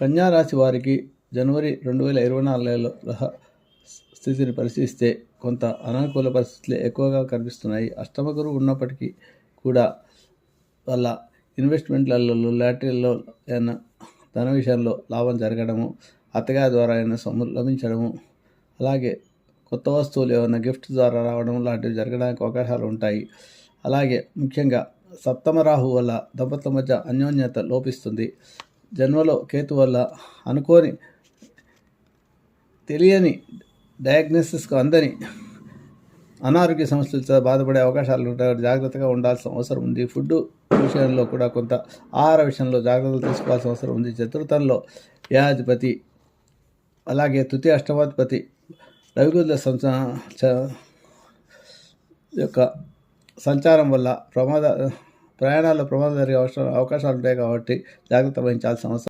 కన్యా రాశి వారికి జనవరి 2024 నెలలో గ్రహ స్థితిని పరిశీలిస్తే కొంత అనానుకూల పరిస్థితులు ఎక్కువగా కనిపిస్తున్నాయి. అష్టమ గురువు ఉన్నప్పటికీ కూడా వాళ్ళ ఇన్వెస్ట్మెంట్లలో, లాటరీల్లో ఏమైనా ధన విషయంలో లాభం జరగడము, అత్తగారి ద్వారా ఏమైనా సొమ్ము లభించడము, అలాగే కొత్త వస్తువులు ఏమైనా గిఫ్ట్ ద్వారా రావడం లాంటివి జరగడానికి అవకాశాలు ఉంటాయి. అలాగే ముఖ్యంగా సప్తమ రాహు వల్ల దంపతుల మధ్య అన్యోన్యత లోపిస్తుంది. జన్మలో కేతు వల్ల అనుకోని తెలియని డయాగ్నోసిస్కు అందని అనారోగ్య సమస్యలతో బాధపడే అవకాశాలు ఉంటాయి. జాగ్రత్తగా ఉండాల్సిన అవసరం ఉంది. ఫుడ్ విషయంలో కూడా కొంత ఆహార విషయంలో జాగ్రత్తలు తీసుకోవాల్సిన అవసరం ఉంది. చతుర్థంలో వ్యయాధిపతి అలాగే తృతీయ అష్టమాధిపతి రవికుజుల యొక్క సంచారం వల్ల ప్రయాణాల్లో ప్రమాదం జరిగే అవకాశాలు ఉంటాయి కాబట్టి జాగ్రత్త వహించాల్సిన అవసరం